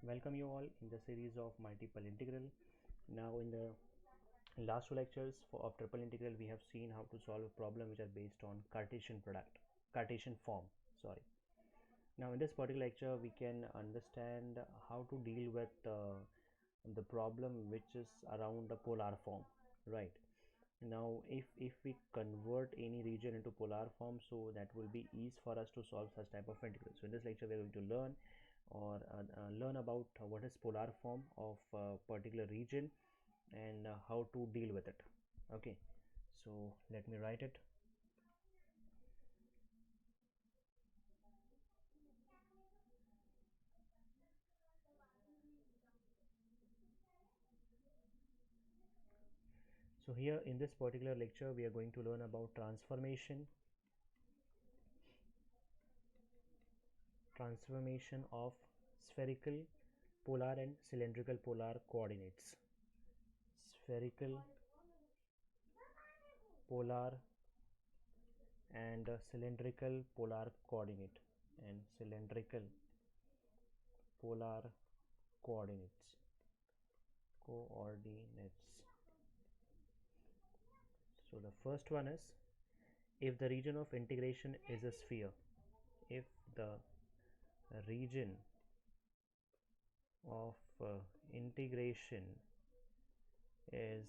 Welcome you all in the series of multiple integral. Now in the last two lectures of triple integral we have seen how to solve a problem which are based on Cartesian form, sorry. Now in this particular lecture we can understand how to deal with the problem which is around the polar form, right? Now if we convert any region into polar form, so that will be easy for us to solve such type of integral. So in this lecture we are going to learn about what is polar form of a particular region and how to deal with it. Okay, so let me write it. So here in this particular lecture we are going to learn about transformation of spherical, polar and cylindrical polar coordinates. Spherical, polar and cylindrical polar coordinate and cylindrical polar coordinates. So the first one is, if the region of integration is a sphere, if the region of integration is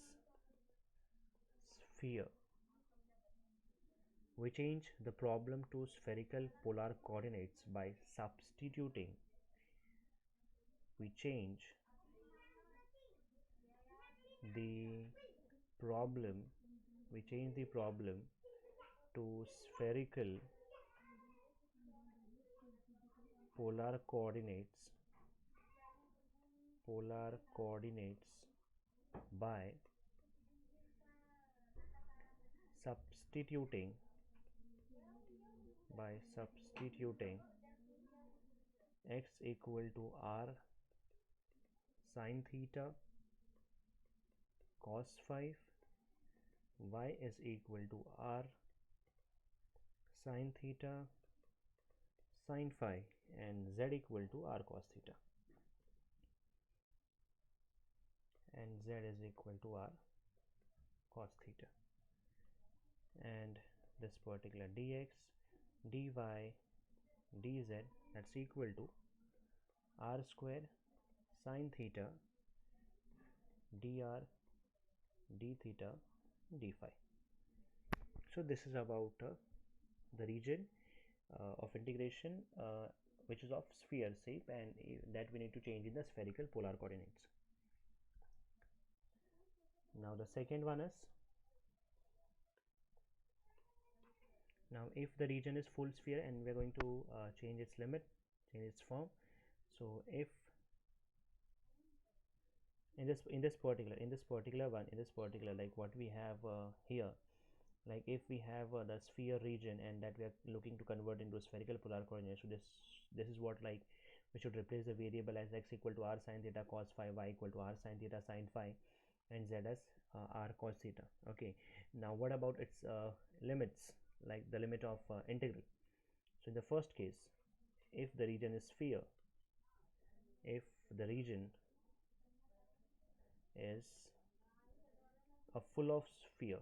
sphere, we change the problem to spherical polar coordinates by substituting. We change the problem. We change the problem to spherical polar coordinates by substituting x equal to r sine theta cos phi, y is equal to r sine theta sin phi, and z equal to r cos theta, and z is equal to r cos theta, and this particular dx dy dz, that's equal to r square sine theta dr d theta d phi. So this is about the region of integration which is of sphere shape, and that we need to change in the spherical polar coordinates. Now the second one is, now if the region is full sphere and we are going to change its limit, change its form. So if in this particular like what we have here, like if we have the sphere region and that we are looking to convert into spherical polar coordinates, so this is what, like, we should replace the variable as x equal to r sine theta cos phi, y equal to r sine theta sin phi, and z as r cos theta. Okay, now what about its limits, like the limit of integral? So in the first case, if the region is sphere, if the region is a full of sphere,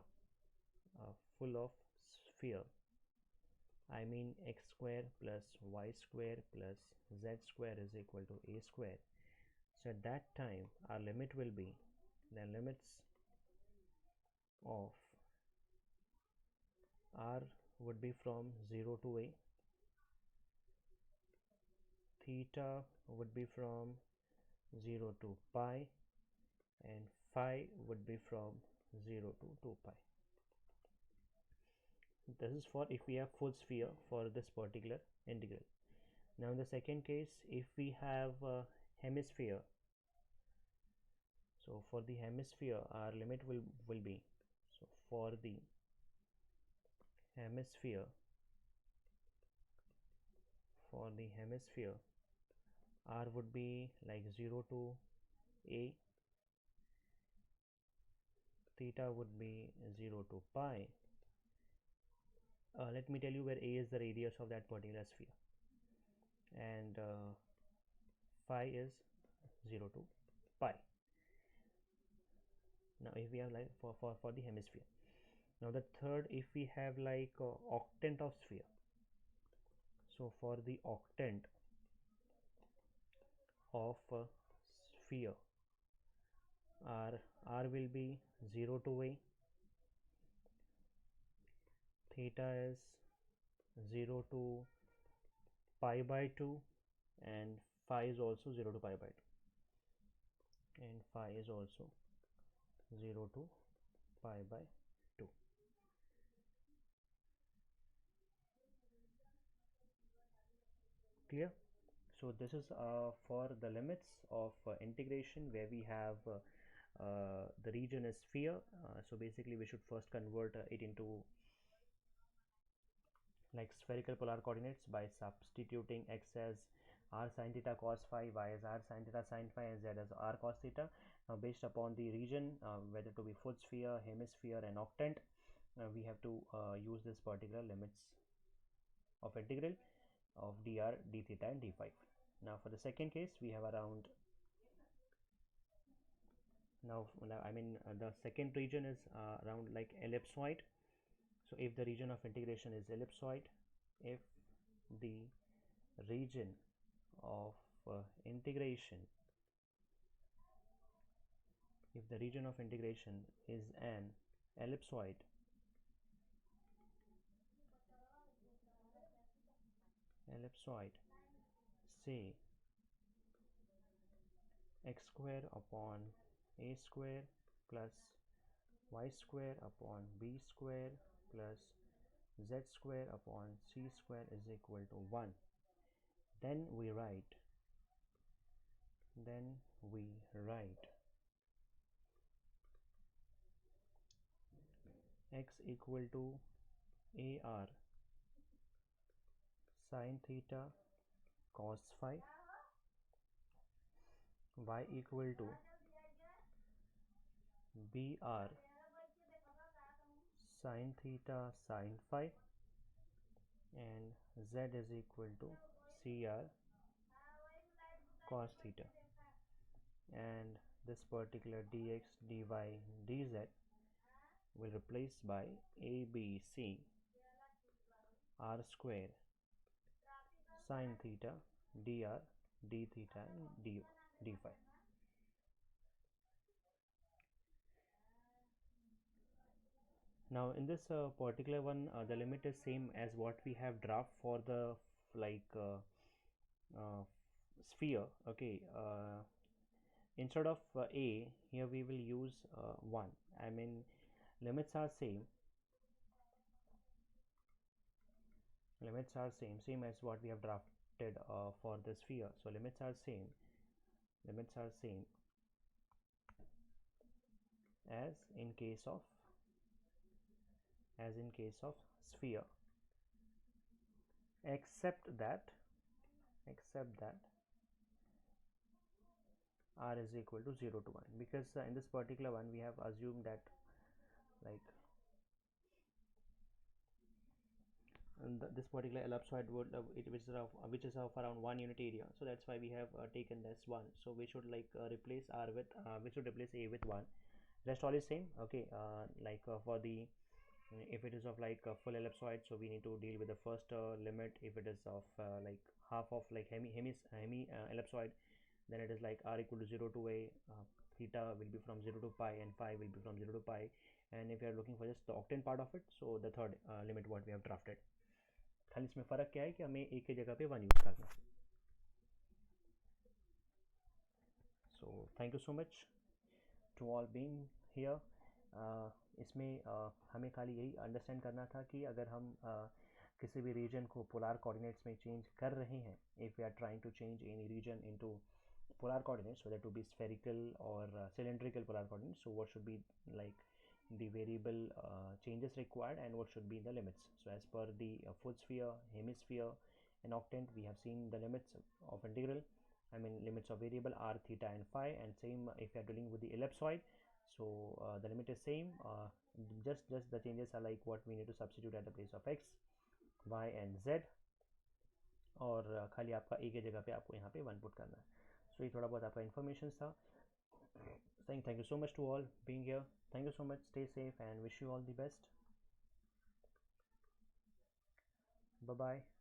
I mean x square plus y square plus z square is equal to a square. So at that time our limit will be, the limits of r would be from 0 to a, theta would be from 0 to pi, and phi would be from 0 to 2 pi. This is for if we have full sphere for this particular integral. Now in the second case, if we have a hemisphere, so for the hemisphere our limit will be, so for the hemisphere r would be like 0 to a, theta would be 0 to pi. Let me tell you where a is the radius of that particular sphere, and phi is 0 to pi. Now if we have like for the hemisphere. Now the third, if we have like octant of sphere, so for the octant of sphere, r will be 0 to a, theta is 0 to pi by 2, and phi is also 0 to pi by 2, and phi is also 0 to pi by 2. Clear? So this is for the limits of integration, where we have the region is sphere. So basically we should first convert it into like spherical polar coordinates by substituting x as r sin theta cos phi, y as r sin theta sin phi, and z as r cos theta. Now based upon the region, whether to be foot sphere, hemisphere, and octant, we have to use this particular limits of integral of dr, d theta, and d phi. Now for the second case, we have around the second region is around like ellipsoid. So if the region of integration is ellipsoid, if the region of integration if the region of integration is an ellipsoid, say x square upon a square plus y square upon b square plus z square upon c square is equal to 1, then we write x equal to ar sin theta cos phi, y equal to br sin theta sin phi, and z is equal to cr cos theta, and this particular dx, dy, dz will replace by abc r square sin theta dr, d theta, and d phi. Now in this particular one, the limit is same as what we have draft for the like uh, sphere. Okay, instead of a, here we will use 1. I mean, limits are same same as what we have drafted for the sphere. So limits are same as in case of sphere, except that r is equal to 0 to 1, because in this particular one we have assumed that like this particular ellipsoid would which is of around 1 unit area, so that's why we have taken this one. So we should like replace r with we should replace a with 1. Rest all is same. Okay, like for the if it is of like a full ellipsoid, so we need to deal with the first limit. If it is of like half of like hemi ellipsoid, then it is like r equal to 0 to a, theta will be from 0 to pi, and phi will be from 0 to pi. And if you are looking for just the octant part of it, so the third limit what we have drafted. खाली इसमें फ़र्क क्या है कि हमें एक की जगह पे 1 यूज़ करना है. So thank you so much to all being here. इसमें हमें खाली यही अंडरस्टैंड करना था कि अगर हम किसी भी रीजन को पोलर कोऑर्डिनेट्स में चेंज कर रहे हैं, if we are trying to change any region into polar coordinates, whether to be spherical or cylindrical polar coordinates, so what should be like the variable changes required, and what should be the limits. So as per the foot sphere, hemisphere, and octant, we have seen the limits of integral, I mean limits of variable r, theta, and phi. And same if you are dealing with the ellipsoid, so the limit is same, just the changes are like what we need to substitute at the place of x, y, and z, और खाली आपका a की जगह पे आपको यहाँ पे 1 put करना है. So ये थोड़ा बहुत आपका इन्फॉर्मेशन था. Saying thank you so much to all being here. Thank you so much. Stay safe and wish you all the best. Bye bye.